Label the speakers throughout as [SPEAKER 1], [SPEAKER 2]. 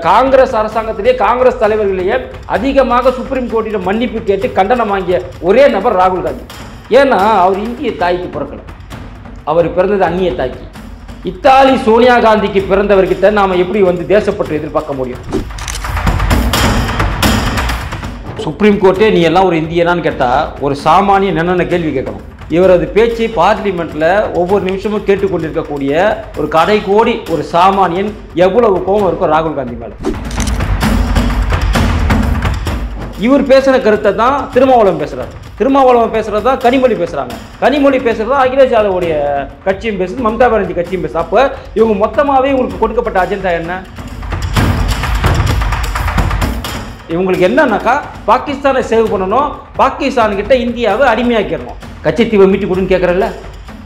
[SPEAKER 1] காங்கிரஸ் அரசாங்கத்திலேயே காங்கிரஸ் தலைவர்களிலேயே அதிகமாக சுப்ரீம் கோர்ட்டில் மன்னிப்பு கேட்டு கண்டனம் வாங்கிய ஒரே நபர் ராகுல் காந்தி. ஏன்னா அவர் இந்திய தாய்க்கு பிறக்கல, அவர் பிறந்தது அந்நிய தாய்க்கு. இத்தாலி சோனியா காந்திக்கு பிறந்தவர்கிட்ட நாம எப்படி தேசப்பற்று எதிர்பார்க்க முடியும்? சுப்ரீம் கோர்ட்டே நீ எல்லாம் ஒரு இந்தியனான்னு கேட்டா ஒரு சாமானியன் என்னென்ன கேள்வி கேட்கணும்? இவரது பேச்சை பார்லிமெண்ட்ல ஒவ்வொரு நிமிஷமும் கேட்டுக்கொண்டிருக்கக்கூடிய ஒரு கடைக்கோடி ஒரு சாமானியன் எவ்வளவு கோபம் இருக்கும் ராகுல் காந்தி மேல? இவர் பேசின கருத்தை தான் திருமாவளவன் பேசுறாரு, திருமாவளவன் பேசுறது தான் கனிமொழி பேசுறாங்க, கனிமொழி பேசுறது அகிலேஷ் யாதவுடைய கட்சியும் பேசுது, மம்தா பானர்ஜி கட்சியும் பேசுது. அப்ப இவங்க மொத்தமாவே இவங்களுக்கு கொடுக்கப்பட்ட அஜெண்டா என்ன? இவங்களுக்கு என்னன்னாக்கா பாகிஸ்தானை சேவ் பண்ணணும், பாகிஸ்தான் கிட்ட இந்தியாவை அடிமையாக்கிடணும். கச்சத்தீவை மீட்டு கொடுன்னு கேட்கறல்ல,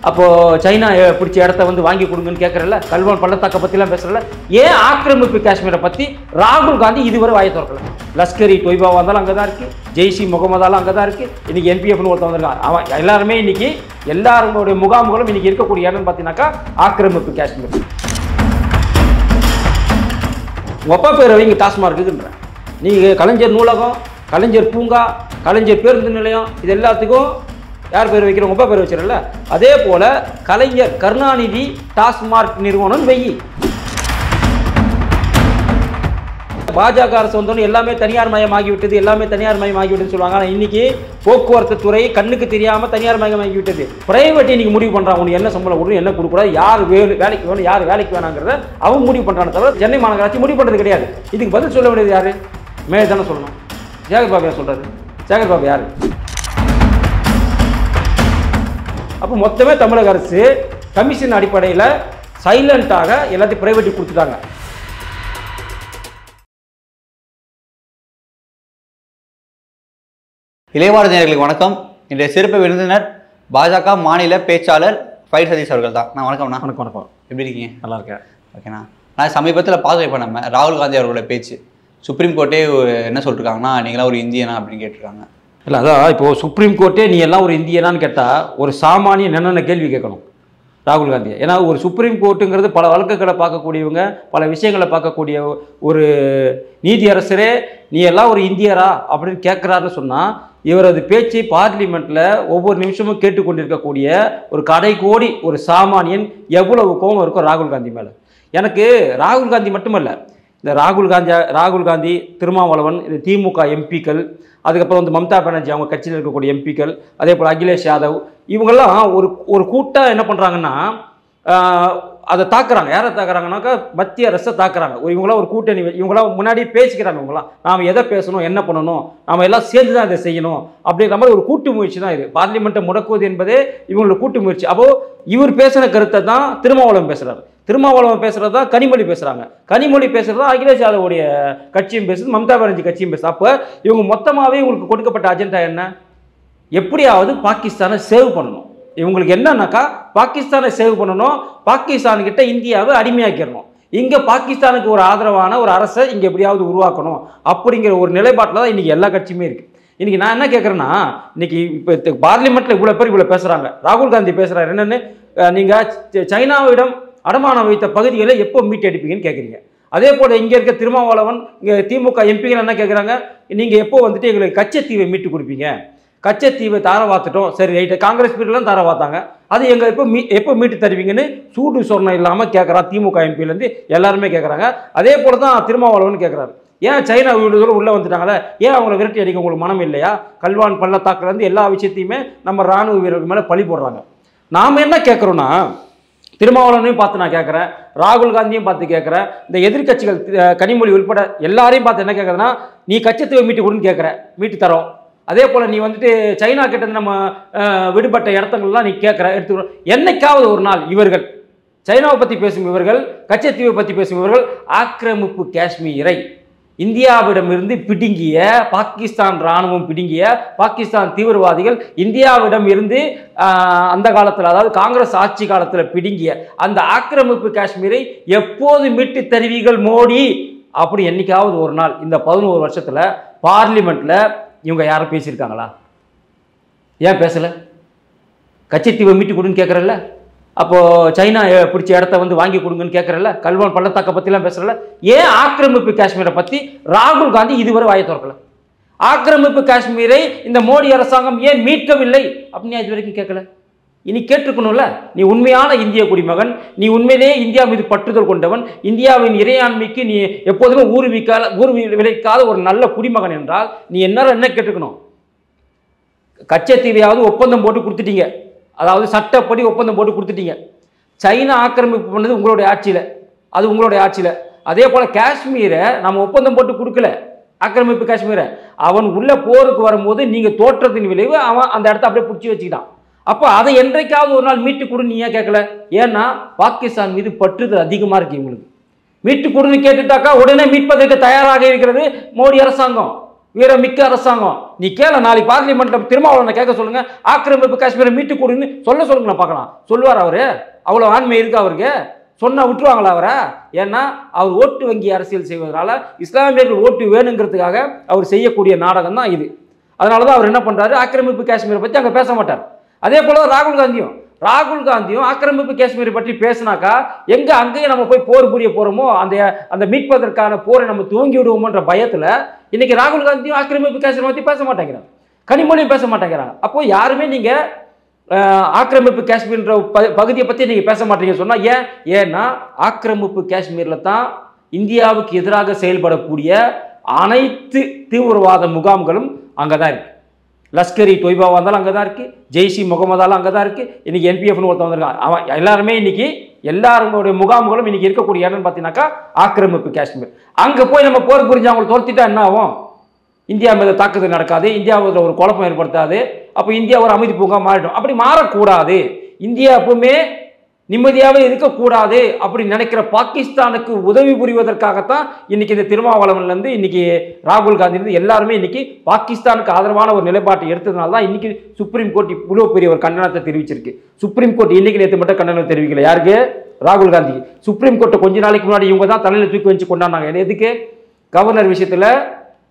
[SPEAKER 1] அப்போ சைனா பிடிச்ச இடத்த வாங்கி கொடுங்கன்னு கேட்கறல்ல, கல்வான் பள்ளத்தாக்க பத்திலாம் பேசுறல. ஏன் ஆக்கிரமிப்பு காஷ்மீரை பத்தி ராகுல் காந்தி இதுவரை வாயை திறக்கல? லஷ்கர் இ தொய்பாவா இருந்தாலும் அங்கதான் இருக்கு, ஜெய்ஷி முகமதாலும் அங்கதான் இருக்கு, இன்னைக்கு என்பிஎஃப்னு ஒருத்தன் வந்திருக்கான். அவன் எல்லாருமே இன்னைக்கு எல்லாருடைய முகாம்களும் இன்னைக்கு இருக்கக்கூடிய இடம்னு பார்த்தீங்கன்னாக்கா ஆக்கிரமிப்பு காஷ்மீர். ஒப்ப பேர் வைங்க டாஸ்மார்க்குன்ற, நீங்க கலைஞர் நூலகம், கலைஞர் பூங்கா, கலைஞர் பேருந்து நிலையம், இது எல்லாத்துக்கும் யார் பேர் வைக்கிறோம்? ஒப்ப பேர் வச்சிடல. அதே போல கலைஞர் கருணாநிதி டாஸ்மார்க் நிறுவனம் வெயி. பாஜக அரசு வந்தோன்னு எல்லாமே தனியார் மயமாகிவிட்டது, எல்லாமே தனியார் மயமாகிவிட்டதுன்னு சொல்லுவாங்க. ஆனால் இன்னைக்கு போக்குவரத்து துறை கண்ணுக்கு தெரியாம தனியார் மயமாகிவிட்டது. பிரைவேட் இன்னைக்கு முடிவு பண்றான், உனக்கு என்ன சம்பளம் கொடுக்கணும், என்ன கொடுக்கூடாது, யார் வேலைக்கு வேணும், யார் வேலைக்கு வேணாங்கிறத அவங்க முடிவு பண்றாங்க தவிர சென்னை மாநகராட்சி முடிவு பண்றது கிடையாது. இதுக்கு பதில் சொல்ல வேண்டியது யாரு? மேலே தானே சொல்லணும். சேகர் பாபு யார் சொல்றாரு? சேகர் பாபு யாரு? அப்போ மொத்தமே தமிழக அரசு கமிஷன் அடிப்படையில் சைலண்டாக எல்லாத்தையும் பிரைவேட்டுக்கு கொடுத்துட்டாங்க.
[SPEAKER 2] இளையவாறு நேயர்களுக்கு வணக்கம். இன்றைய சிறப்பு விருந்தினர் பாஜக மாநில பேச்சாளர் ஃபைட் சதீஷ் அவர்கள் தான். நான் வணக்கம்ண்ணா.
[SPEAKER 1] வணக்கம். வணக்கம்.
[SPEAKER 2] எப்படி இருக்கீங்க?
[SPEAKER 1] நல்லா இருக்கேன்.
[SPEAKER 2] ஓகேண்ணா. நான் சமீபத்தில் பார்த்து இப்போ நம்ம ராகுல் காந்தி அவர்களோட பேச்சு சுப்ரீம் கோர்ட்டே என்ன சொல்லிருக்காங்கன்னா, நீங்களாம் ஒரு இந்தியனா அப்படின்னு கேட்டிருக்காங்க.
[SPEAKER 1] இல்லை, அதான் இப்போ சுப்ரீம் கோர்ட்டே நீ எல்லாம் ஒரு இந்தியனான்னு கேட்டால் ஒரு சாமானியன் என்னென்ன கேள்வி கேட்கணும் ராகுல் காந்தி? ஏன்னா ஒரு சுப்ரீம் கோர்ட்டுங்கிறது பல வழக்குகளை பார்க்கக்கூடியவங்க, பல விஷயங்களை பார்க்கக்கூடிய ஒரு நீதி அரசரே நீ எல்லாம் ஒரு இந்தியரா அப்படின்னு கேட்குறாருன்னு சொன்னால் இவரது பேச்சை பார்லிமெண்ட்டில் ஒவ்வொரு நிமிஷமும் கேட்டுக்கொண்டிருக்கக்கூடிய ஒரு கடைக்கோடி ஒரு சாமானியன் எவ்வளவு கோபம் இருக்கும் ராகுல் காந்தி மேலே? எனக்கு ராகுல் காந்தி மட்டுமல்ல, இந்த ராகுல் காந்தி, திருமாவளவன், இது திமுக எம்பிக்கள், அதுக்கப்புறம் மம்தா பானர்ஜி அவங்க கட்சியில் இருக்கக்கூடிய எம்பிக்கள், அதே போல் அகிலேஷ் யாதவ், இவங்கெல்லாம் ஒரு கூட்டம் என்ன பண்ணுறாங்கன்னா அதை தாக்குறாங்க. யாரை தாக்குறாங்கன்னாக்கா மத்திய அரசை தாக்குறாங்க. இவங்களாம் ஒரு கூட்டணி, இவங்களாம் முன்னாடி பேசிக்கிறாங்க. இவங்களாம் நாம் எதை பேசணும், என்ன பண்ணணும், நாம் எல்லாம் சேர்ந்து தான் இதை செய்யணும் அப்படிங்கிற மாதிரி ஒரு கூட்டு முயற்சி தான் இது. பார்லிமெண்ட்டை முடக்குவது என்பதே இவங்களோட கூட்டு முயற்சி. அப்போது இவர் பேசின கருத்தை தான் திருமாவளவன் பேசுகிறார், திருமாவளவன் பேசுகிறது தான் கனிமொழி பேசுகிறாங்க, கனிமொழி பேசுகிறது தான் அகிலேஷ் யாதவுடைய கட்சியும் பேசுது, மம்தா பானர்ஜி கட்சியும் பேசுது. அப்போ இவங்க மொத்தமாகவே இவங்களுக்கு கொடுக்கப்பட்ட அஜெண்டா என்ன? எப்படியாவது பாகிஸ்தானை சேவ் பண்ணணும். இவங்களுக்கு என்னன்னாக்கா பாகிஸ்தானை சேவ் பண்ணணும், பாகிஸ்தான்கிட்ட இந்தியாவை அடிமையாக்கிடணும், இங்கே பாகிஸ்தானுக்கு ஒரு ஆதரவான ஒரு அரசை இங்கே எப்படியாவது உருவாக்கணும் அப்படிங்கிற ஒரு நிலைப்பாட்டில் தான் இன்றைக்கி எல்லா கட்சியுமே இருக்குது. இன்றைக்கி நான் என்ன கேட்குறேன்னா, இன்றைக்கி இப்போ பார்லிமெண்ட்டில் இவ்வளோ பேர் இவ்வளோ பேசுகிறாங்க. ராகுல் காந்தி பேசுகிறார் என்னென்னு, நீங்கள் சைனாவிடம் அடமானம் வைத்த பகுதிகளை எப்போ மீட்டு எடுப்பீங்கன்னு கேட்குறீங்க. அதே போல் இங்கே இருக்க திருமாவளவன், இங்கே திமுக எம்பிகள் என்ன கேட்குறாங்க, நீங்கள் எப்போ எங்களுக்கு கச்சத்தீவை மீட்டு கொடுப்பீங்க? கச்சத்தீவை தார வாத்துட்டோம், சரி ரைட்டு, காங்கிரஸ் பீரியட்லாம் தார வாத்தாங்க, அது எங்கள் எப்போ மீட்டு தருவீங்கன்னு சூடு சொன்ன இல்லாமல் கேட்குறான். திமுக எம்பியிலேருந்து எல்லாருமே கேட்குறாங்க. அதே போல் தான் திருமாவளவன் கேட்குறாரு, ஏன் சைனா இவ்வளோ தூரம் உள்ளே வந்துட்டாங்களே, ஏன் அவங்கள விரட்டி அடிக்க உங்களுக்கு மனம் இல்லையா? கல்வான் பள்ளத்தாக்குலேருந்து எல்லா விஷயத்தையுமே நம்ம இராணுவ வீரர்கள் மேலே பழி போடுறாங்க. நாம் என்ன கேட்குறோன்னா, திருமாவளவனையும் பார்த்து நான் கேட்குறேன், ராகுல் காந்தியும் பார்த்து கேட்குறேன், இந்த எதிர்கட்சிகள் கனிமொழி உட்பட எல்லாரையும் பார்த்து என்ன கேட்குறதுன்னா, நீ கச்சத்தீவை மீட்டு கொடுன்னு கேட்குற, மீட்டு தரோம். அதே போல் நீ சைனா கிட்ட நம்ம விடுபட்ட இடத்துங்கள்லாம் நீ கேட்குற, எடுத்துக்கிறோம். என்னைக்காவது ஒரு நாள் இவர்கள் சைனாவை பற்றி பேசும் இவர்கள், கச்சத்தீவை பற்றி பேசும் இவர்கள் ஆக்கிரமிப்பு காஷ்மீரை இந்தியாவிடமிருந்து பிடுங்கிய, பாகிஸ்தான் இராணுவம் பிடுங்கிய பாகிஸ்தான் தீவிரவாதிகள் இந்தியாவிடம் இருந்து அந்த காலத்தில், அதாவது காங்கிரஸ் ஆட்சி காலத்தில் பிடுங்கிய அந்த ஆக்கிரமிப்பு காஷ்மீரை எப்போது மீட்டு தருவீர்கள் மோடி அப்படி என்னைக்காவது ஒரு நாள் இந்த 11 வருஷத்தில் பார்லிமெண்ட்டில் இவங்க யாரும் பேசியிருக்காங்களா? ஏன் பேசலை? கச்சத்தீவை மீட்டு கொடுன்னு கேட்குறல்ல, அப்போது சைனா பிடிச்ச இடத்த வந்து வாங்கி கொடுங்கன்னு கேட்குறல, கல்வான் பள்ளத்தாக்கை பற்றிலாம் பேசுகிறல. ஏன் ஆக்கிரமிப்பு காஷ்மீரை பற்றி ராகுல் காந்தி இதுவரை வாயை திறக்கல? ஆக்கிரமிப்பு காஷ்மீரை இந்த மோடி அரசாங்கம் ஏன் மீட்கவில்லை அப்படின்னு இது வரைக்கும் கேட்கல. இனி கேட்டிருக்கணும்ல. நீ உண்மையான இந்திய குடிமகன், நீ உண்மையிலேயே இந்தியா மீது பற்றுதல் கொண்டவன், இந்தியாவின் இறையாண்மைக்கு நீ எப்போதுமே ஊறு விளைக்காத ஒரு நல்ல குடிமகன் என்றால் நீ என்ன கேட்டுக்கணும்? கச்சத்தீவையாவது ஒப்பந்தம் போட்டு கொடுத்துட்டீங்க, அதாவது சட்டப்படி ஒப்பந்தம் போட்டு கொடுத்துட்டீங்க. சைனா ஆக்கிரமிப்பு பண்ணது உங்களுடைய ஆட்சியில், அது உங்களுடைய ஆட்சியில். அதே போல் காஷ்மீரை நம்ம ஒப்பந்தம் போட்டு கொடுக்கல, ஆக்கிரமிப்பு காஷ்மீரை. அவன் உள்ள போருக்கு வரும்போது நீங்கள் தோற்றத்தின் விளைவு அவன் அந்த இடத்த அப்படியே பிடிச்சி வச்சுக்கிட்டான். அப்போ அதை என்றைக்காவது ஒரு நாள் மீட்டு கொடுன்னு நீ ஏன் கேட்கல? ஏன்னா பாகிஸ்தான் மீது பற்றுதல் அதிகமாக இருக்கு இவங்களுக்கு. மீட்டு கொடுன்னு கேட்டுட்டாக்கா உடனே மீட்பதற்கு தயாராக இருக்கிறது மோடி அரசாங்கம், வீரமிக்க அரசாங்கம். நீ கேள, நாளைக்கு பார்லிமெண்ட்ல திருமாவளவனை கேட்க சொல்லுங்க, ஆக்கிரமிப்பு காஷ்மீரை மீட்டு கொடுன்னு சொல்லுங்க, நான் பார்க்கலாம். சொல்லுவார் அவரு? அவ்வளோ ஆண்மை இருக்கு அவருக்கு? சொன்னா விட்டுருவாங்களா அவரை? ஏன்னா அவர் ஓட்டு வங்கி அரசியல் செய்வதனால, இஸ்லாமியர்கள் ஓட்டு வேணுங்கிறதுக்காக அவர் செய்யக்கூடிய நாடகம் தான் இது. அதனால தான் அவர் என்ன பண்றாரு, ஆக்கிரமிப்பு காஷ்மீரை பற்றி அங்கே பேச மாட்டார். அதே போல ராகுல் காந்தியும் ஆக்கிரமிப்பு காஷ்மீரை பற்றி பேசினாக்கா எங்க அங்கேயும் நம்ம போய் போர் புரிய போறோமோ, அந்த மீட்பதற்கான போரை நம்ம துவங்கி விடுவோம்ன்ற பயத்துல இன்னைக்கு ராகுல் காந்தியும் ஆக்கிரமிப்பு காஷ்மீரை பற்றி பேச மாட்டேங்கிறாங்க, கனிமொழியும் பேச மாட்டேங்கிறாங்க. அப்போ யாருமே நீங்க ஆக்கிரமிப்பு காஷ்மீர்ன்ற பகுதியை பற்றி நீங்க பேச மாட்டீங்க சொன்னா ஏன்னா ஆக்கிரமிப்பு காஷ்மீர்ல தான் இந்தியாவுக்கு எதிராக செயல்படக்கூடிய அனைத்து தீவிரவாத முகாம்களும் அங்கதான் இருக்கு. லஷ்கர் இ தொய்பாவா இருந்தாலும் அங்கே தான் இருக்குது, ஜெய்ஷி முகமதாலும் அங்கே தான் இருக்குது. இன்றைக்கி என்பிஎஃப்னு ஒருத்தன் வந்திருக்கான், அவன் எல்லாருமே இன்றைக்கி எல்லாருடைய முகாம்களும் இன்றைக்கி இருக்கக்கூடிய இடம்னு பார்த்தீங்கன்னாக்கா ஆக்கிரமிப்பு காஷ்மீர். அங்கே போய் நம்ம போர் புரிஞ்சு அவங்களை துரத்திட்டா என்ன ஆகும்? இந்தியா மீது தாக்குதல் நடக்காது, இந்தியாவில் ஒரு குழப்பம் ஏற்படுத்தாது, அப்போ இந்தியா ஒரு அமைதி பூங்கா மாறிடும். அப்படி மாறக்கூடாது, இந்தியா எப்பவுமே நிம்மதியாகவே இருக்கக்கூடாது அப்படி நினைக்கிற பாகிஸ்தானுக்கு உதவி புரிவதற்காகத்தான் இன்னைக்கு இந்த திருமாவளவன்லேருந்து இன்னைக்கு ராகுல் காந்தி எல்லாருமே இன்னைக்கு பாகிஸ்தானுக்கு ஆதரவான ஒரு நிலைப்பாட்டை எடுத்ததுனால தான் இன்னைக்கு சுப்ரீம் கோர்ட் இவ்வளோ பெரிய ஒரு கண்டனத்தை தெரிவிச்சிருக்கு. சுப்ரீம் கோர்ட் இன்னைக்கு நேற்று மட்டும் கண்டனம் தெரிவிக்கல. யாருக்கு? ராகுல் காந்தி. சுப்ரீம் கோர்ட்டை கொஞ்ச நாளைக்கு முன்னாடி இவங்க தான் தலையில் தூக்கி வச்சு கொண்டாடினாங்க. எதுக்கு? கவர்னர் விஷயத்தில்,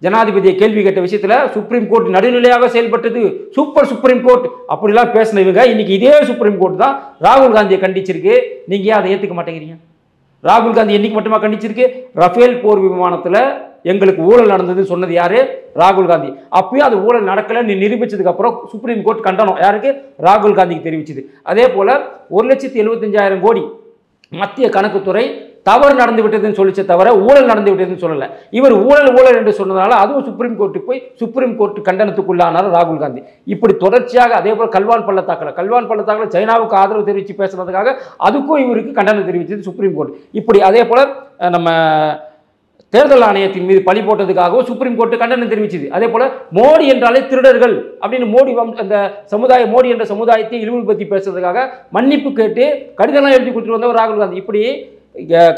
[SPEAKER 1] ஜனாதிபதியை கேள்வி கேட்ட விஷயத்துல சுப்ரீம் கோர்ட் நடுநிலையாக செயல்பட்டது, சூப்பர் சுப்ரீம் கோர்ட் அப்படிலாம் பேசின இவங்க இன்னைக்கு இதே சுப்ரீம் கோர்ட் தான் ராகுல் காந்தியை கண்டிச்சிருக்கு. நீங்க ஏன் அதை ஏத்துக்க மாட்டேங்கிறீங்க? ராகுல் காந்தி என்னைக்கு மட்டுமா கண்டிச்சிருக்கு? ரஃபேல் போர் விமானத்துல எங்களுக்கு ஊழல் நடந்ததுன்னு சொன்னது யாரு? ராகுல் காந்தி. அப்பயும் அது ஊழல் நடக்கலன்னு நிரூபிச்சதுக்கு அப்புறம் சுப்ரீம் கோர்ட் கண்டனம் யாருக்கு? ராகுல் காந்திக்கு தெரிவிச்சது. அதே போல 1,75,000 கோடி மத்திய கணக்குத்துறை தவறு நடந்து விட்டதுன்னு சொல்லிச்சே தவிர ஊழல் நடந்து விட்டதுன்னு சொல்லலை. இவர் ஊழல் என்று சொன்னதால அதுவும் சுப்ரீம் கோர்ட்டுக்கு போய் சுப்ரீம் கோர்ட் கண்டனத்துக்குள்ளானார் ராகுல் காந்தி. இப்படி தொடர்ச்சியாக அதே போல் கல்வான் பள்ளத்தாக்கில் சைனாவுக்கு ஆதரவு தெரிவித்து பேசுறதுக்காக அதுக்கும் இவருக்கு கண்டனம் தெரிவித்தது சுப்ரீம் கோர்ட். இப்படி அதே போல நம்ம தேர்தல் ஆணையத்தின் மீது பழி போட்டதுக்காகவும் சுப்ரீம் கோர்ட் கண்டனம் தெரிவிச்சது. அதே போல மோடி என்றாலே திருடர்கள் அப்படின்னு அந்த மோடி என்ற சமுதாயத்தை இழிவுபடுத்தி பேசுறதுக்காக மன்னிப்பு கேட்டு கடிதம் எழுதி கொடுத்துட்டு வந்தவர் ராகுல் காந்தி. இப்படி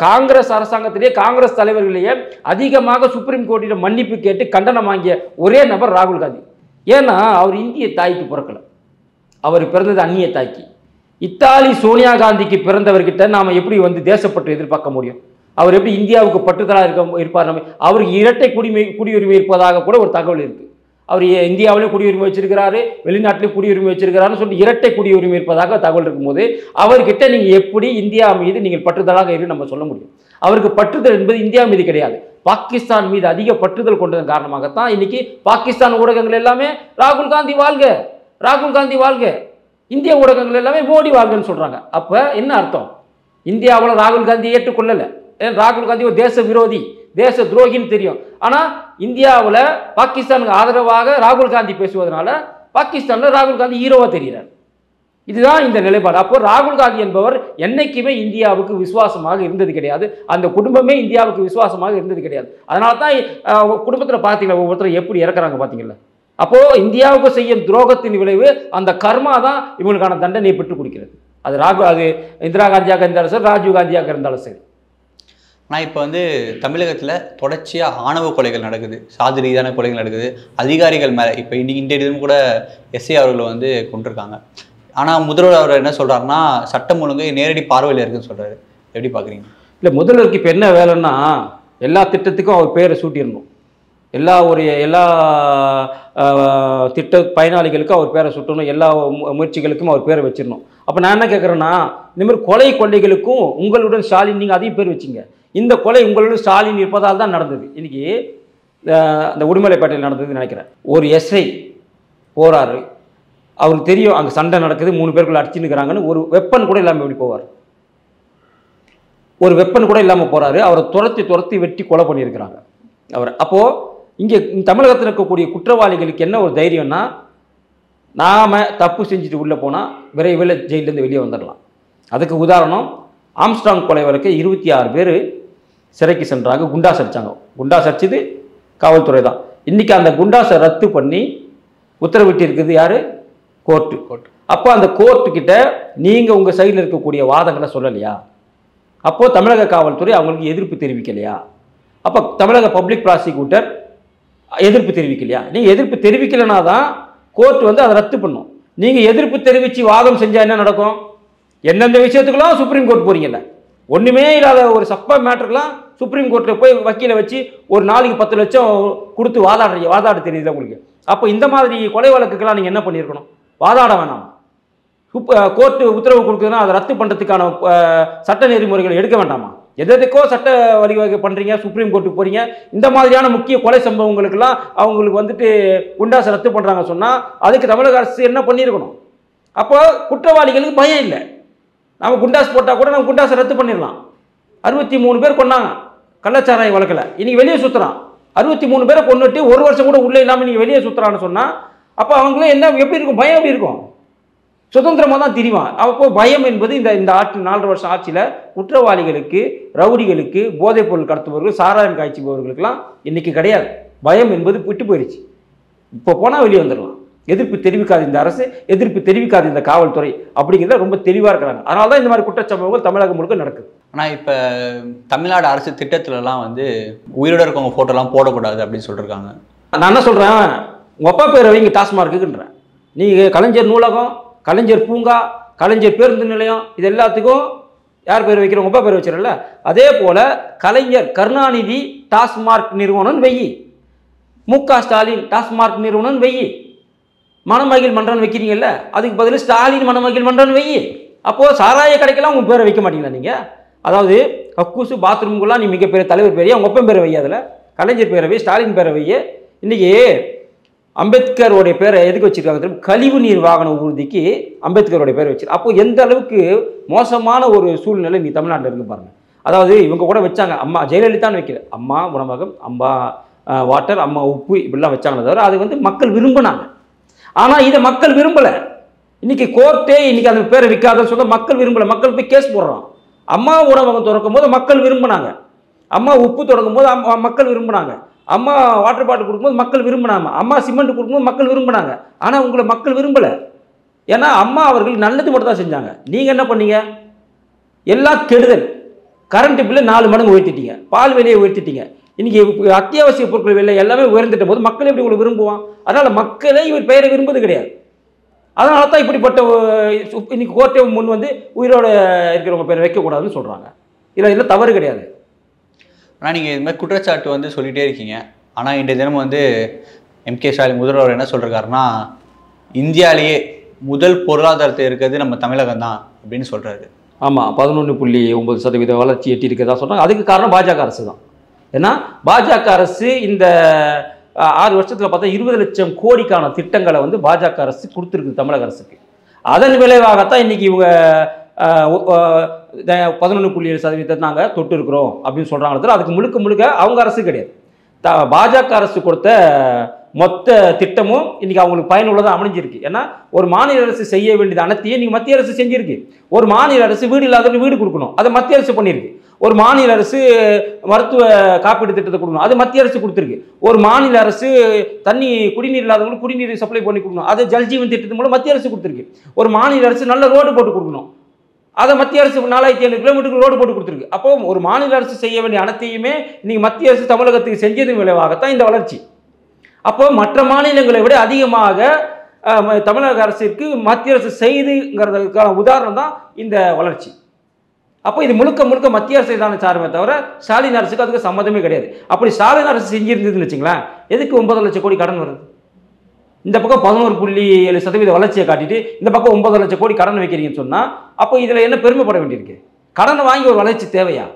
[SPEAKER 1] காங்கிரஸ் அரசாங்கத்திலேயே காங்கிரஸ் தலைவர்களிலேயே அதிகமாக சுப்ரீம் கோர்ட்டில் மன்னிப்பு கேட்டு கண்டனம் வாங்கிய ஒரே நபர் ராகுல் காந்தி. ஏன்னா அவர் இந்திய தாய்க்கு பிறக்கல, அவர் பிறந்தது அந்நிய தாய்க்கு. இத்தாலி சோனியா காந்திக்கு பிறந்தவர்கிட்ட நாம எப்படி தேசப்பற்று எதிர்பார்க்க முடியும்? அவர் எப்படி இந்தியாவுக்கு பற்றுதலாக இருப்பார்? அவருக்கு இரட்டை குடியுரிமை இருப்பதாக கூட ஒரு தகவல் இருக்கு. அவர் இந்தியாவிலேயும் குடியுரிமை வச்சிருக்கிறாரு, வெளிநாட்டிலையும் குடியுரிமை வச்சிருக்கிறாருன்னு சொல்லி இரட்டை குடியுரிமை இருப்பதாக தகவல் இருக்கும்போது அவர்கிட்ட நீங்கள் எப்படி இந்தியா மீது நீங்கள் பற்றுதலாக இருந்து நம்ம சொல்ல முடியும்? அவருக்கு பற்றுதல் என்பது இந்தியா மீது கிடையாது, பாகிஸ்தான் மீது அதிக பற்றுதல் கொண்டதன் காரணமாகத்தான் இன்னைக்கு பாகிஸ்தான் ஊடகங்கள் எல்லாமே ராகுல் காந்தி வாழ்க, ராகுல் காந்தி வாழ்க, இந்திய ஊடகங்கள் எல்லாமே மோடி வாழ்கன்னு சொல்றாங்க. அப்ப என்ன அர்த்தம்? இந்தியாவில் ராகுல் காந்தியை ஏற்றுக்கொள்ளலை, ராகுல் காந்தி ஒரு தேச விரோதி, தேச துரோகின்னு தெரியும். ஆனா இந்தியாவில் பாகிஸ்தானுக்கு ஆதரவாக ராகுல் காந்தி பேசுவதனால பாகிஸ்தான்ல ராகுல் காந்தி ஹீரோவா தெரிகிறார். இதுதான் இந்த நிலைப்பாடு. அப்போ ராகுல் காந்தி என்பவர் என்னைக்குமே இந்தியாவுக்கு விசுவாசமாக இருந்தது கிடையாது, அந்த குடும்பமே இந்தியாவுக்கு விசுவாசமாக இருந்தது கிடையாது. அதனால தான் குடும்பத்தில் பார்த்தீங்களா ஒவ்வொருத்தரும் எப்படி இறக்குறாங்க பார்த்தீங்களா? அப்போ இந்தியாவுக்கு செய்யும் துரோகத்தின் விளைவு அந்த கர்மா தான் இவங்களுக்கான தண்டனையை பெற்றுக் கொடுக்கிறது. அது இந்திரா காந்தியாக இருந்தாலும் சரி, ராஜீவ் காந்தியாக இருந்தாலும் சரி.
[SPEAKER 2] ஆனால் இப்போ தமிழகத்தில் தொடர்ச்சியாக ஆணவ கொலைகள் நடக்குது, சாதி ரீதியான கொலைகள் நடக்குது, அதிகாரிகள் மேலே. இப்போ இன்றைய தினம் கூட எஸ்ஐ அவர்களை கொண்டிருக்காங்க. ஆனால் முதல்வர் அவர் என்ன சொல்கிறாருன்னா சட்டம் ஒழுங்கு நேரடி பார்வையில் இருக்குன்னு சொல்கிறாரு. எப்படி பார்க்குறீங்க? இல்லை,
[SPEAKER 1] முதல்வருக்கு இப்போ என்ன வேலைன்னா எல்லா திட்டத்துக்கும் அவர் பேரை சூட்டிடணும், எல்லா திட்ட பயனாளிகளுக்கும் அவர் பேரை சுட்டணும், எல்லா முயற்சிகளுக்கும் அவர் பேரை வச்சிடணும். அப்போ நான் என்ன கேட்குறேன்னா, இந்த மாதிரி கொலை கொள்ளைகளுக்கும் உங்களுடன் ஸ்டாலின் நீங்கள் அதையும் பேர் வச்சிங்க. இந்த கொலை உங்களுடன் ஸ்டாலின் இருப்பதால் தான் நடந்தது. இன்னைக்கு அந்த உடுமலைப்பேட்டையில் நடந்ததுன்னு நினைக்கிறேன். ஒரு எஸ்ஐ போகிறாரு, அவருக்கு தெரியும் அங்கே சண்டை நடக்குது, 3 பேருக்குள்ள அடிச்சுன்னுக்கிறாங்கன்னு, ஒரு வெப்பன் கூட இல்லாமல் எப்படி போவார்? ஒரு வெப்பன் கூட இல்லாமல் போகிறாரு. அவரை துரத்தி வெட்டி கொலை பண்ணியிருக்கிறாங்க அவர். அப்போது இங்கே தமிழகத்தில் இருக்கக்கூடிய குற்றவாளிகளுக்கு என்ன ஒரு தைரியம்னா, நாம் தப்பு செஞ்சுட்டு உள்ளே போனால் விரைவில் ஜெயிலேருந்து வெளியே வந்துடலாம். அதுக்கு உதாரணம் ஆம்ஸ்ட்ராங் கொலை வழக்கு 26 பேர் சிறைக்கு சென்றாங்க. குண்டாஸ் அடித்தாங்க. குண்டாஸ் அடிச்சது காவல்துறை தான். இன்றைக்கி அந்த குண்டாஸை ரத்து பண்ணி உத்தரவிட்டு இருக்குது யார்? கோர்ட்டு. அப்போ அந்த கோர்ட்டுக்கிட்ட நீங்கள் உங்கள் சைடில் இருக்கக்கூடிய வாதங்களை சொல்லலையா? அப்போது தமிழக காவல்துறை அவங்களுக்கு எதிர்ப்பு தெரிவிக்கலையா? அப்போ தமிழக பப்ளிக் ப்ராசிக்யூட்டர் எதிர்ப்பு தெரிவிக்கலையா? நீங்கள் எதிர்ப்பு தெரிவிக்கலைனா தான் கோர்ட் வந்து அதை ரத்து பண்ணும். நீங்கள் எதிர்ப்பு தெரிவித்து வாதம் செஞ்சால் என்ன நடக்கும்? எந்தெந்த விஷயத்துக்கெல்லாம் சுப்ரீம் கோர்ட் போகிறீங்கல்ல, ஒன்றுமே இல்லாத ஒரு சப்பா மேட்டருக்கெல்லாம் சுப்ரீம் கோர்ட்டில் போய் வக்கீலை வச்சு ஒரு நாளைக்கு 10 லட்சம் கொடுத்து வாதாட தெரியுது உங்களுக்கு. அப்போ இந்த மாதிரி கொலை வழக்குக்கெல்லாம் நீங்கள் என்ன பண்ணியிருக்கணும்? வாதாட வேணாம். கோர்ட்டு உத்தரவு கொடுக்குதுன்னா அதை ரத்து பண்ணுறதுக்கான சட்ட நெறிமுறைகளை எடுக்க வேண்டாமா? எதுக்கோ சட்ட வழிவகை பண்ணுறீங்க, சுப்ரீம் கோர்ட்டுக்கு போகிறீங்க. இந்த மாதிரியான முக்கிய கொலை சம்பவங்களுக்கெல்லாம் அவங்களுக்கு வந்துட்டு குண்டாஸை ரத்து பண்ணுறாங்க சொன்னால் அதுக்கு தமிழக அரசு என்ன பண்ணியிருக்கணும்? அப்போ குற்றவாளிகளுக்கு பயம் இல்லை. நம்ம குண்டாஸ் போட்டால் கூட நம்ம குண்டாஸை ரத்து பண்ணிடலாம். 63 பேர் கொண்டாங்க கள்ளச்சாராய வழக்கில். இன்றைக்கி வெளியே சுற்றுறான். 63 பேரை கொண்டுட்டு 1 வருஷம் கூட உள்ளே இல்லாமல் நீங்கள் வெளியே சுற்றுறான்னு சொன்னால் அப்போ அவங்களும் என்ன எப்படி இருக்கும்? பயம் எப்படி இருக்கும்? சுதந்திரமாக தான் தெரிவான். அப்போ பயம் என்பது இந்த ஆட்சி 4 வருஷம் ஆட்சியில் குற்றவாளிகளுக்கு, ரவுடிகளுக்கு, போதைப் பொருள் கடத்துபவர்கள், சாராயம் காய்ச்சுபவர்களுக்கெல்லாம் இன்றைக்கி கிடையாது. பயம் என்பது விட்டு போயிடுச்சு. இப்போ போனால் வெளியே வந்துடலாம். எதிர்ப்பு தெரிவிக்காது இந்த அரசு, எதிர்ப்பு தெரிவிக்காது இந்த காவல்துறை அப்படிங்கிறத ரொம்ப தெளிவாக இருக்கிறாங்க. அதனால தான் இந்த மாதிரி குற்றச்சம்பவங்கள் தமிழகம் முழுக்க நடக்குது.
[SPEAKER 2] ஆனால் இப்போ தமிழ்நாடு அரசு திட்டத்திலலாம் வந்து உயிரோட இருக்கவங்க ஃபோட்டோலாம் போடக்கூடாது அப்படின்னு சொல்லியிருக்காங்க.
[SPEAKER 1] நான் என்ன சொல்கிறேன், உங்கள் அப்பா பேரை வைங்க டாஸ்மார்க்குன்றேன். நீங்கள் கலைஞர் நூலகம், கலைஞர் பூங்கா, கலைஞர் பேருந்து நிலையம், இது எல்லாத்துக்கும் யார் பேர் வைக்கிறோம்? உங்கள் அப்பா பேர் வச்சிடல. அதே போல் கலைஞர் கருணாநிதி டாஸ்மார்க் நிறுவனம் வெயி, மு.க. ஸ்டாலின் டாஸ்மார்க் நிறுவனம் வெயி, மணமகிழ் மன்றம் வைக்கிறீங்கல்ல, அதுக்கு பதில் ஸ்டாலின் மணமகிழ் மன்றம் வெயி. அப்போது சாராய கடைக்கெல்லாம் உங்கள் பேரை வைக்க மாட்டீங்களா நீங்கள்? அதாவது கக்கூசு பாத்ரூம்குலாம் நீ மிகப்பெரிய தலைவர் பேரையே உங்கள் ஒப்பம் பேரை வைய, அதில் கலைஞர் பேரை வை, ஸ்டாலின் பேரை வைய. இன்றைக்கி அம்பேத்கருடைய பேரை எதுக்கு வச்சுருக்காங்க தெரியும்? கழிவு நீர் வாகன ஊர்திக்கு அம்பேத்கருடைய பேரை வச்சு. அப்போ எந்த அளவுக்கு மோசமான ஒரு சூழ்நிலை நீ தமிழ்நாட்டில் இருக்கு பாருங்கள். அதாவது இவங்க கூட வச்சாங்க, அம்மா ஜெயலலிதான்னு வைக்கல, அம்மா உணவகம், அம்மா வாட்டர், அம்மா உப்பு, இப்படிலாம் வச்சாங்களே தவிர அது வந்து மக்கள் விரும்பினாங்க. ஆனால் இதை மக்கள் விரும்பலை. இன்றைக்கி கோர்ட்டே இன்றைக்கி அந்த பேரை விற்காதுன்னு சொல்ல மக்கள் விரும்பலை. மக்கள் போய் கேஸ் போடுறான். அம்மா உணவகம் திறக்கும் போது மக்கள் விரும்பினாங்க, அம்மா உப்பு தொடங்கும் போது மக்கள் விரும்பினாங்க, அம்மா வாட்டர் பாட்டில் கொடுக்கும்போது மக்கள் விரும்பினாங்க, அம்மா சிமெண்ட் கொடுக்கும்போது மக்கள் விரும்பினாங்க. ஆனால் உங்களை மக்கள் விரும்பலை. ஏன்னா அம்மா அவர்கள் நல்லது மட்டும் தான் செஞ்சாங்க. நீங்கள் என்ன பண்ணீங்க? எல்லாம் கெடுதல். கரண்ட் பில்லை 4 மடங்கு உயர்த்திட்டீங்க, பால் விலையை உயர்த்திட்டீங்க. இன்றைக்கி அத்தியாவசிய பொருட்கள் விலை எல்லாமே உயர்ந்துட்ட போது மக்கள் எப்படி உங்களை விரும்புவான்? அதனால் மக்களே இவர் பெயரை விரும்புவது கிடையாது. அதனால தான் இப்படிப்பட்ட இன்னைக்கு கோர்ட்டே முன் வந்து உயிரோட இருக்கிறவங்க பேரை வைக்கக்கூடாதுன்னு சொல்கிறாங்க. இல்லை தவறு கிடையாது.
[SPEAKER 2] ஆனால் நீங்கள் இது மாதிரி குற்றச்சாட்டு வந்து சொல்லிகிட்டே இருக்கீங்க. ஆனால் இன்றைய தினம் வந்து M.K. ஸ்டாலின் முதல்வர் என்ன சொல்கிறாருன்னா, இந்தியாவிலேயே முதல் பொருளாதாரத்தை இருக்கிறது நம்ம தமிழகம் தான் அப்படின்னு சொல்கிறாரு.
[SPEAKER 1] ஆமாம், 11.9% வளர்ச்சி எட்டி இருக்கிறதா சொன்னாங்க. அதுக்கு காரணம் பாஜக அரசு தான். ஏன்னா பாஜக அரசு இந்த 6 வருஷத்தில் பார்த்தா 20 லட்சம் கோடிக்கான திட்டங்களை வந்து பாஜக அரசு கொடுத்துருக்கு தமிழக அரசுக்கு. அதன் விளைவாகத்தான் இன்றைக்கி இவங்க 11.7% நாங்கள் தொட்டு இருக்கிறோம் அப்படின்னு சொல்கிறாங்க. அதுக்கு முழுக்க அவங்க அரசு கிடையாது. பாஜக அரசு கொடுத்த மொத்த திட்டமும் இன்றைக்கி அவங்களுக்கு பயனுள்ளதாக அமைஞ்சிருக்கு. ஏன்னா ஒரு மாநில அரசு செய்ய வேண்டியது அனைத்தையும் இன்றைக்கி மத்திய அரசு செஞ்சுருக்கு. ஒரு மாநில அரசு வீடு இல்லாதவங்க வீடு கொடுக்கணும், அதை மத்திய அரசு பண்ணியிருக்கு. ஒரு மாநில அரசு மருத்துவ காப்பீடு திட்டத்தை கொடுக்கணும், அது மத்திய அரசு கொடுத்துருக்கு. ஒரு மாநில அரசு தண்ணி குடிநீர் இல்லாதவங்களுக்கு குடிநீர் சப்ளை பண்ணி கொடுக்கணும், அது ஜல்ஜீவன் திட்டத்தின் மூலம் மத்திய அரசு கொடுத்துருக்கு. ஒரு மாநில அரசு நல்ல ரோடு போட்டு கொடுக்கணும், அதை மத்திய அரசு 4700 கிலோமீட்டருக்கு ரோடு போட்டு கொடுத்துருக்கு. அப்போ ஒரு மாநில அரசு செய்ய வேண்டிய அனைத்தையுமே இன்னைக்கு மத்திய அரசு தமிழகத்துக்கு செஞ்சதன் விளைவாகத்தான் இந்த வளர்ச்சி. அப்போ மற்ற மாநிலங்களை விட அதிகமாக தமிழக அரசிற்கு மத்திய அரசு செய்துங்கிறதுக்கான உதாரணம் தான் இந்த வளர்ச்சி. அப்போ இது முழுக்க மத்திய அரசு தானே சாருமே தவிர ஸ்டாலின் அரசுக்கு அதுக்கு சம்மந்தமே கிடையாது. அப்படி ஸ்டாலின் அரசு செஞ்சிருந்ததுன்னு வச்சுங்களேன், எதுக்கு 9 லட்சம் கோடி கடன் வருது? இந்த பக்கம் 11.7% வளர்ச்சியை காட்டிட்டு இந்த பக்கம் 9 லட்சம் கோடி கடன் வைக்கிறீங்கன்னு சொன்னால் அப்போ இதில் என்ன பெருமைப்பட வேண்டியிருக்கு? கடனை வாங்கி ஒரு வளர்ச்சி தேவையா?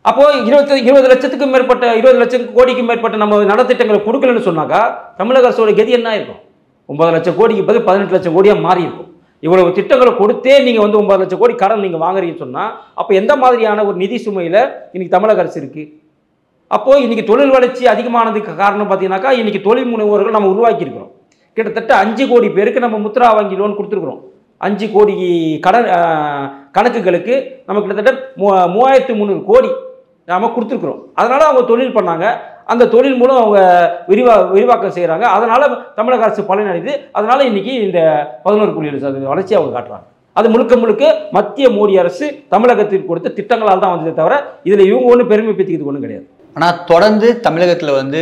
[SPEAKER 1] அப்போ 20 லட்சத்துக்கும் மேற்பட்ட 20 லட்சம் கோடிக்கும் மேற்பட்ட நம்ம நலத்திட்டங்களை கொடுக்கலன்னு சொன்னாக்கா தமிழக அரசோட கதி என்ன இருக்கும்? 9 லட்சம் கோடிக்கு பதில் 18 லட்சம் கோடியாக மாறி இருக்கும். இவ்வளவு திட்டங்களை கொடுத்தே நீங்கள் வந்து 9 லட்சம் கோடி கடன் நீங்கள் வாங்குறீங்கன்னு சொன்னால் அப்போ எந்த மாதிரியான ஒரு நிதி சுமையில் இன்னைக்கு தமிழக அரசு இருக்குது? அப்போது இன்றைக்கி தொழில் வளர்ச்சி அதிகமானதுக்கு காரணம் பார்த்தீங்கன்னாக்கா இன்றைக்கி தொழில் முனைவோர்கள் நம்ம உருவாக்கியிருக்கிறோம். கிட்டத்தட்ட 5 கோடி பேருக்கு நம்ம முத்ரா வங்கி லோன் கொடுத்துருக்குறோம். 5 கோடி கணக்குகளுக்கு நம்ம கிட்டத்தட்ட 3300 கோடி நாம் கொடுத்துருக்குறோம். அதனால் அவங்க தொழில் பண்ணாங்க. அந்த தொழில் மூலம் அவங்க விரிவாக்கம் செய்கிறாங்க. அதனால் தமிழக அரசு பலனடைது. அதனால் இன்றைக்கி இந்த 11.7% வளர்ச்சி அவங்க காட்டுறாங்க. அது முழுக்க மத்திய மோடி அரசு தமிழகத்திற்கு கொடுத்த திட்டங்களால் தான் வந்ததே தவிர இதில் இவங்க ஒன்றும் பெருமை பற்றிக்கிறதுக்கு ஒன்றும் கிடையாது.
[SPEAKER 2] ஆனால் தொடர்ந்து தமிழகத்தில் வந்து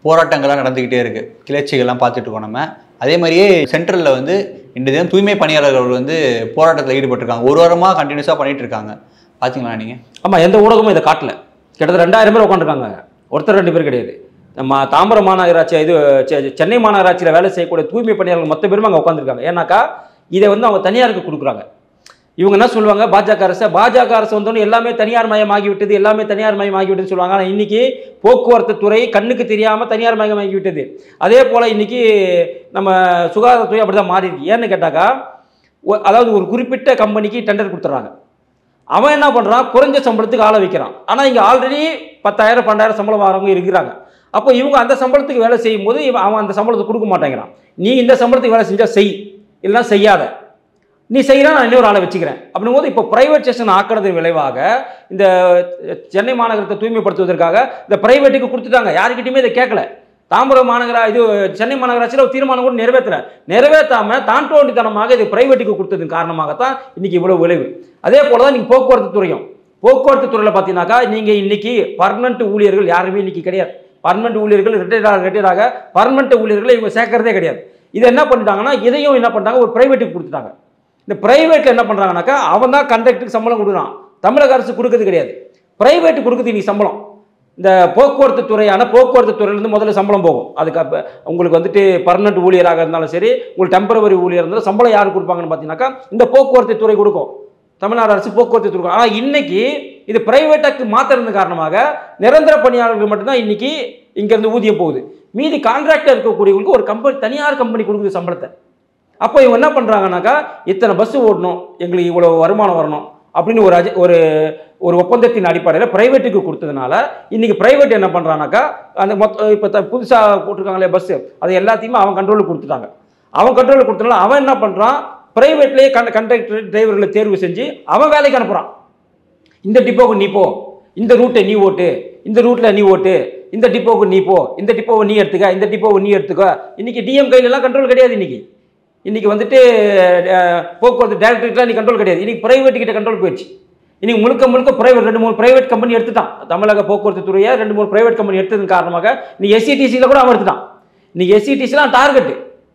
[SPEAKER 2] போராட்டங்கள்லாம் நடந்துக்கிட்டே இருக்குது. கிளர்ச்சிகள்லாம் பார்த்துட்டு இருக்கோம் நம்ம. அதே மாதிரியே சென்ட்ரலில் வந்து இந்த தினம் தூய்மை பணியாளர்கள் வந்து போராட்டத்தில் ஈடுபட்டிருக்காங்க. ஒரு வாரமாக கண்டினியூஸாக பண்ணிகிட்டு இருக்காங்க. பார்த்தீங்களா நீங்கள்?
[SPEAKER 1] ஆமாம், எந்த ஊடகமும் இதை காட்டல. கிட்டத்தட்ட 2000 பேர் உட்காந்துருக்காங்க. ஒருத்தர் 2 பேர் கிடையாது. நம்ம தாம்பரம் மாநகராட்சி சென்னை மாநகராட்சியில் வேலை செய்யக்கூடிய தூய்மை பணியாளர்கள் மொத்த பேரும் அங்கே உட்காந்துருக்காங்க. ஏன்னாக்கா இதை வந்து அவங்க தனியாருக்கு கொடுக்குறாங்க. இவங்க என்ன சொல்லுவாங்க, பாஜக அரசு வந்தோன்னு எல்லாமே தனியார் மயமாகிவிட்டது, எல்லாமே தனியார் மயமாகிவிட்டதுன்னு சொல்லுவாங்க. ஆனால் இன்றைக்கி போக்குவரத்து துறை கண்ணுக்கு தெரியாமல் தனியார் மயமாகிவிட்டது. அதே போல் இன்றைக்கி நம்ம சுகாதாரத்துறை அப்படி தான் மாறி இருக்கு. ஏன்னு கேட்டாக்கா அதாவது ஒரு குறிப்பிட்ட கம்பெனிக்கு டெண்டர் கொடுத்துட்றாங்க. அவன் என்ன பண்ணுறான், குறைஞ்ச சம்பளத்துக்கு ஆளை வைக்கிறான். ஆனால் இங்கே ஆல்ரெடி 10,000 12,000 சம்பளம் வரவங்க இருக்கிறாங்க. அப்போ இவங்க அந்த சம்பளத்துக்கு வேலை செய்யும் போது அவன் அந்த சம்பளத்தை கொடுக்க மாட்டேங்கிறான். நீ இந்த சம்பளத்துக்கு வேலை செஞ்சால் செய், இல்லைனா செய்யாத. நீ செய்கிறா நான் இன்னொரு ஆளை வச்சுக்கிறேன் அப்படிங்கும் போது இப்போ பிரைவேட்டைசேஷன் ஆக்கிறது விளைவாக இந்த சென்னை மாநகரத்தை தூய்மைப்படுத்துவதற்காக இந்த பிரைவேட்டுக்கு கொடுத்துட்டாங்க. யாருக்கிட்டையுமே இதை கேட்கல. தாம்பரம் சென்னை மாநகராட்சியில் ஒரு தீர்மானம் கூட நிறைவேற்றாமல் தாண்டோண்டித்தனமாக இது பிரைவேட்டுக்கு கொடுத்ததன் காரணமாகத்தான் இன்னைக்கு இவ்வளவு விளைவு. அதே போல தான் நீங்கள் போக்குவரத்து துறையில் பார்த்தீங்கன்னாக்கா நீங்கள் இன்னைக்கு பர்மனெண்ட் ஊழியர்கள் யாருமே இன்னைக்கு கிடையாது. பர்மனெண்ட் ஊழியர்கள் ரிட்டையர்டாக பர்மனெண்ட் ஊழியர்களை இவங்க சேர்க்கறதே கிடையாது. இதை என்ன பண்ணிட்டாங்கன்னா இதையும் என்ன பண்ணிட்டாங்க, ஒரு பிரைவேட்டுக்கு கொடுத்துட்டாங்க. இந்த பிரைவேட்டில் என்ன பண்ணுறாங்கனாக்கா அவன் தான் கண்டக்டருக்கு சம்பளம் கொடுக்குறான். தமிழக அரசு கொடுக்கறது கிடையாது, பிரைவேட்டு கொடுக்குது இன்னைக்கு சம்பளம். இந்த போக்குவரத்து துறையிலேருந்து முதல்ல சம்பளம் போகும். அதுக்கு உங்களுக்கு வந்துட்டு பர்மனெண்ட் ஊழியராக இருந்தாலும் சரி, உங்களுக்கு டெம்பரவரி ஊழியர் இருந்தாலும் சம்பளம் யார் கொடுப்பாங்கன்னு பார்த்தீங்கன்னாக்கா இந்த போக்குவரத்து துறை கொடுக்கும், தமிழ்நாடு அரசு போக்குவரத்து துறை. ஆனால் இன்னைக்கு இது பிரைவேட்டாக்கு மாற்றுறது காரணமாக நிரந்தர பணியாளர்கள் மட்டும்தான் இன்னைக்கு இங்கேருந்து ஊதியம் போகுது. மீதி கான்ட்ராக்டர் இருக்கக்கூடியவங்களுக்கு ஒரு தனியார் கம்பெனி கொடுக்குது சம்பளத்தை. அப்போ இவங்க என்ன பண்ணுறாங்கனாக்கா இத்தனை பஸ்ஸு ஓடணும், எங்களுக்கு இவ்வளோ வருமானம் வரணும் அப்படின்னு ஒரு ஒப்பந்தத்தின் அடிப்படையில் பிரைவேட்டுக்கு கொடுத்ததுனால இன்னைக்கு பிரைவேட் என்ன பண்ணுறானாக்கா அந்த இப்போ புதுசாக போட்டிருக்காங்களே பஸ்ஸு அது எல்லாத்தையுமே அவன் கண்ட்ரோலுக்கு கொடுத்துட்டாங்க. அவன் கண்ட்ரோலுக்கு கொடுத்தனால அவன் என்ன பண்ணுறான், பிரைவேட்லேயே கண்டக்டர் டிரைவர்களை தேர்வு செஞ்சு அவன் வேலைக்கு அனுப்புகிறான். இந்த டிப்போவுக்கு நீ போ, இந்த ரூட்டை நீ ஓட்டு, இந்த ரூட்டில் நீ ஓட்டு, இந்த டிப்போவுக்கு நீ போ, இந்த டிப்போவை நீ எடுத்துக்க, இந்த டிப்போவை நீ எடுத்துக்க. இன்னைக்கு டிஎம் கையிலலாம் கண்ட்ரோல் கிடையாது. இன்னைக்கு வந்துட்டு போக்குவரத்து டைரக்டருக்குலாம் நீ கண்ட்ரோல் கிடையாது. இன்னைக்கு பிரைவேட் கிட்ட கண்ட்ரோல் போயிடுச்சு. இன்னைக்கு முழுக்க பிரைவேட் 2-3 பிரைவேட் கம்பெனி எடுத்துட்டான். தமிழக போக்குவரத்து துறையை 2-3 பிரைவேட் கம்பெனி எடுத்ததன் காரணமாக நீ எஸ்சிடிசியில் கூட அவன் எடுத்துட்டான். இன்னைக்கு எஸ்சிடிசிலாம் டார்கெட்டு,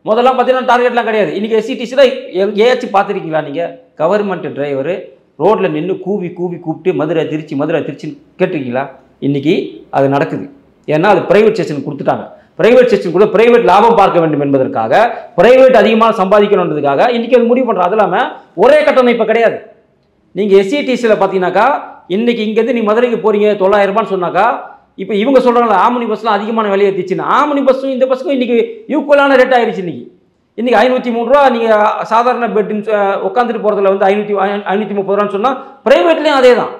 [SPEAKER 1] முதல்லாம் பார்த்தீங்கன்னா டார்கெட்லாம் கிடையாது. இன்னைக்கு எஸ்சிடிசியில் ஏதாச்சும் பார்த்துருக்கீங்களா நீங்கள்? கவர்மெண்ட் டிரைவர் ரோட்டில் நின்று கூப்பிட்டு மதுரை திருச்சின்னு கேட்டிருக்கீங்களா? இன்னைக்கு அது நடக்குது. ஏன்னா அது பிரைவேட் ஸ்டேஷன் கொடுத்துட்டாங்க. பிரைவேட் செக்ஷன் கூட பிரைவேட் லாபம் பார்க்க வேண்டும் என்பதற்காக, பிரைவேட் அதிகமாக சம்பாதிக்கணுன்றதுக்காக இன்னைக்கு அது முடிவு பண்ணுறோம். அது இல்லாமல் ஒரே கட்டணம் இப்போ கிடையாது. நீங்கள் எஸ்சிடிசியில் பார்த்தீங்கன்னாக்கா இன்னைக்கு இங்கேருந்து நீ மதுரைக்கு போகிறீங்க 900 ரூபான்னு சொன்னாக்கா, இப்போ இவங்க சொல்கிறாங்களா ஆம்னி பஸ்லாம் அதிகமான விலையை ஏற்றிச்சுன்னா, ஆம்னி பஸ்ஸும் இந்த பஸ்ஸுக்கும் இன்னைக்கு ஈக்குவலான ரேட் ஆயிடுச்சு. இன்னைக்கு 503 ரூபா நீங்கள் சாதாரண பெட்டு உட்காந்துட்டு போகிறதுல வந்து 530 ரூபான்னு சொன்னால் பிரைவேட்லேயும் அதே தான்.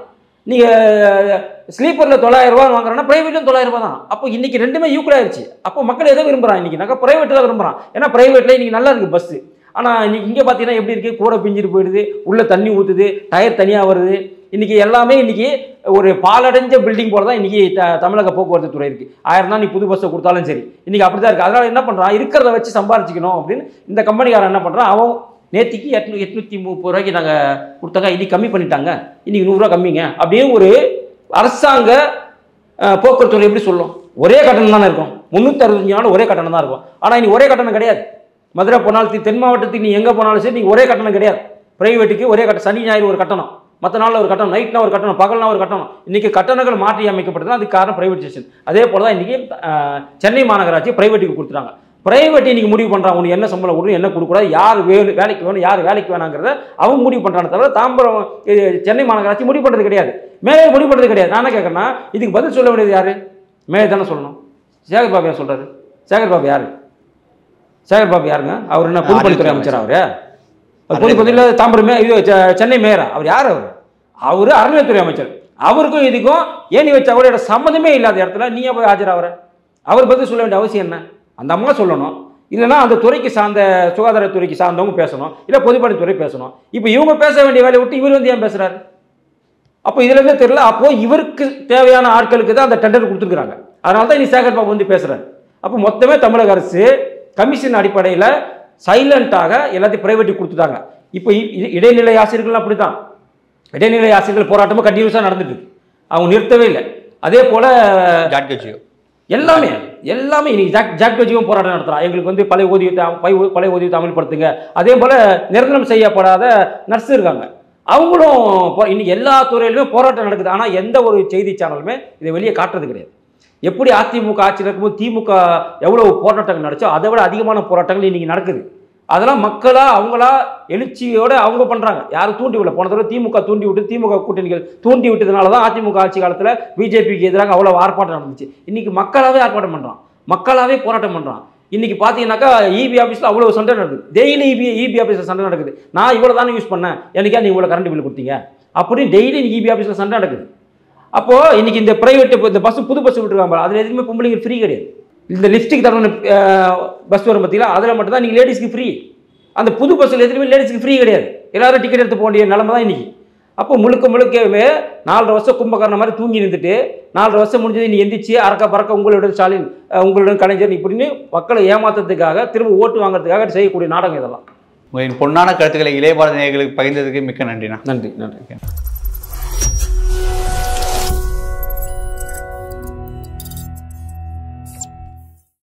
[SPEAKER 1] நீங்கள் ஸ்லீப்பரில் 900 ரூபா வாங்குறோன்னா பிரைவேட்லையும் 900 ரூபா தான். அப்போ இன்றைக்கி ரெண்டுமே ஈக்குவல் ஆயிடுச்சு. அப்போ மக்கள் எதை விரும்புகிறான் இன்றைக்கினாக்கா பிரைவேட்டு தான் விரும்புகிறான். ஏன்னா பிரைவேட்டில் இன்றைக்கி நல்லா இருக்குது பஸ்ஸு. ஆனால் இன்னைக்கு இங்கே பார்த்தீங்கன்னா எப்படி இருக்குது, கூரை பிஞ்சிட்டு போயிடுது, உள்ளே தண்ணி ஊற்றுது, டயர் தனியாக வருது. இன்றைக்கி எல்லாமே இன்றைக்கி ஒரு பாலடைஞ்ச பில்டிங் போல தான் இன்றைக்கி தமிழக போக்குவரத்து துறை இருக்குது. 1000 தான் நீ புது பஸ்ஸை கொடுத்தாலும் சரி இன்றைக்கி அப்படி தான் இருக்குது. அதனால் என்ன பண்ணுறான், இருக்கிறத வச்சு சம்பாரிச்சிக்கணும் அப்படின்னு இந்த கம்பெனிக்காரன் என்ன பண்ணுறான், அவன் நேற்றுக்கு 830 ரூபாய்க்கு நாங்கள் கொடுத்தாங்க, இன்றைக்கி கம்மி பண்ணிட்டாங்க, இன்றைக்கி 100 ரூபா கம்மிங்க அப்படின்னு ஒரு அரசாங்க போக்குவரத்து எப்படி சொல்லும்? ஒரே கட்டணம் தானே இருக்கும், 365 நாள் ஒரே கட்டணம் தான் இருக்கும். ஆனால் இன்னைக்கு ஒரே கட்டணம் கிடையாது. மதுரை போனாலும் தென் மாவட்டத்துக்கு நீ எங்கே போனாலும் சரி நீங்கள் ஒரே கட்டணம் கிடையாது. பிரைவேட்டுக்கு ஒரே கட்டணம், சனி ஞாயிறு ஒரு கட்டணம், மற்ற நாளில் ஒரு கட்டணம், நைட்னா ஒரு கட்டணம், பகல்னா ஒரு கட்டணம். இன்றைக்கி கட்டணங்கள் மாற்றி அமைக்கப்பட்டது, அதுக்கு காரணம் பிரைவேட் ஸ்டேஷன். அதே போல் தான் இன்றைக்கி சென்னை மாநகராட்சி பிரைவேட்டுக்கு கொடுத்துட்டாங்க. பிரைவேட்டை இன்னைக்கு முடிவு பண்ணுறான். உனக்கு என்ன சம்பளம் கொடுக்கணும், என்ன கொடுக்கூடாது, யார் வேலைக்கு வேணும், யார் வேலைக்கு வேணாங்கிறத அவன் முடிவு பண்ணுறானே தவிர தாம்பரம் சென்னை மாநகராட்சி முடிவு பண்ணுறது கிடையாது, மேயர் முடிவு பண்ணுறது கிடையாது. நான் என்ன கேட்குறேன்னா, இதுக்கு பதில் சொல்ல வேண்டியது யார்? மேயர் தானே சொல்லணும். சேகர் பாபு யார் சொல்கிறாரு? சேகர் பாபு யார்? சேகர் பாபு யாருங்க? அவர் என்ன பொதுப்பணித்துறை அமைச்சர்? அவர் பொதுப்பணியில் தாம்பரம் இது சென்னை மேயரா? அவர் யார்? அவர் அறநிலையத்துறை அமைச்சர். அவருக்கும் இதுக்கும் ஏணி வச்ச அவரோட சம்மந்தமே இல்லாத இடத்துல நீயே போய் ஆஜராகிற? அவர் பதில் சொல்ல வேண்டிய அவசியம் என்ன? அந்த அம்மா சொல்லணும், இல்லைன்னா அந்த துறைக்கு சார்ந்த சுகாதாரத்துறைக்கு சார்ந்தவங்க பேசணும், இல்லை பொதுப்பணித்துறை பேசணும். இப்போ இவங்க பேச வேண்டிய வேலையை விட்டு இவர் வந்து ஏன் பேசுகிறாரு? அப்போ இதுலேருந்தே தெரியல. அப்போது இவருக்கு தேவையான ஆட்களுக்கு தான் அந்த டெண்டர் கொடுத்துருக்குறாங்க. அதனால தான் இனி சேகர் பாபு வந்து பேசுகிறாரு. அப்போ மொத்தமே தமிழக அரசு கமிஷன் அடிப்படையில் சைலண்ட்டாக எல்லாத்தையும் பிரைவேட்டுக்கு கொடுத்துட்டாங்க. இப்போ இடைநிலை ஆசிரியர்கள் அப்படி தான், இடைநிலை ஆசிரியர்கள் போராட்டமும் கண்டினியூஸாக நடந்துட்டு இருக்கு, அவங்க நிறுத்தவே இல்லை. அதே போல் எல்லாமே இன்னைக்கு ஜாக்டோஜியும் போராட்டம் நடத்துகிறான். எங்களுக்கு வந்து பழைய ஓய்வூதியத்தை அமல்படுத்துங்க. அதே போல் நிரந்தரம் செய்யப்படாத நர்ஸ் இருக்காங்க, அவங்களும் இன்னைக்கு எல்லா துறையிலுமே போராட்டம் நடக்குது. ஆனால் எந்த ஒரு செய்தி சேனலுமே இதை வெளியே காட்டுறது கிடையாது. எப்படி அதிமுக ஆட்சியில் இருக்கும்போது திமுக எவ்வளோ போராட்டங்கள் நடச்சோ அதை விட அதிகமான போராட்டங்கள் இன்னைக்கு நடக்குது. அதெல்லாம் மக்களா அவங்களா எழுச்சியோட அவங்க பண்ணுறாங்க. யாரும் தூண்டி விடல. போன தடவை திமுக தூண்டி விட்டு, திமுக கூட்டணிகள் தூண்டி விட்டதுனால தான் அதிமுக ஆட்சி காலத்தில் பிஜேபிக்கு எதிராக அவ்வளோ ஆர்ப்பாட்டம் நடந்துச்சு. இன்றைக்கி மக்களாகவே ஆர்ப்பாட்டம் பண்ணுறான், மக்களாகவே போராட்டம் பண்ணுறான். இன்றைக்கி பார்த்தீங்கன்னாக்கா இபி ஆஃபீஸில் அவ்வளோ சண்டை நடக்குது. டெய்லி இபி ஆஃபீஸில் சண்டை நடக்குது. நான் இவ்வளோ தானே யூஸ் பண்ணேன், எனக்கே நீங்கள் இவ்வளோ கரண்ட் பில் கொடுத்தீங்க அப்படின்னு டெய்லி இபி ஆஃபீஸில் சண்டை நடக்குது. அப்போது இன்றைக்கி இந்த ப்ரைவேட் இந்த பஸ் புது பஸ் விட்டுருக்காங்க, அதில் எதுவுமே பொம்பளைங்க ஃப்ரீ கிடையாது. இந்த லிப்ஸ்டிக் தரணும் பஸ் வரும் பார்த்தீங்களா, அதில் மட்டும்தான் நீங்கள் லேடிஸ்க்கு ஃப்ரீ. அந்த புது பஸ்ஸில் எதுவுமே லேடிஸ்க்கு ஃப்ரீ கிடையாது. எல்லாரும் டிக்கெட் எடுத்து போக வேண்டிய நிலைமை தான் இன்றைக்கி. அப்போ முழுக்கவே 4.5 வருஷம் கும்பகர்ண மாதிரி தூங்கி நின்றுட்டு 4.5 வருஷம் முடிஞ்சது நீ எந்திரிச்சு அறக்க பறக்க உங்களுடன் ஸ்டாலின், உங்களுடன் கலைஞர் இப்படின்னு மக்களை ஏமாத்துறதுக்காக, திரும்ப ஓட்டு வாங்குறதுக்காக செய்யக்கூடிய நாடகம் இதெல்லாம்.
[SPEAKER 2] உங்களின் பொன்னான கருத்துக்களை இளைய பாரத நேயர்களுக்கு பகிர்ந்ததுக்கு மிக்க நன்றிண்ணா.
[SPEAKER 1] நன்றி.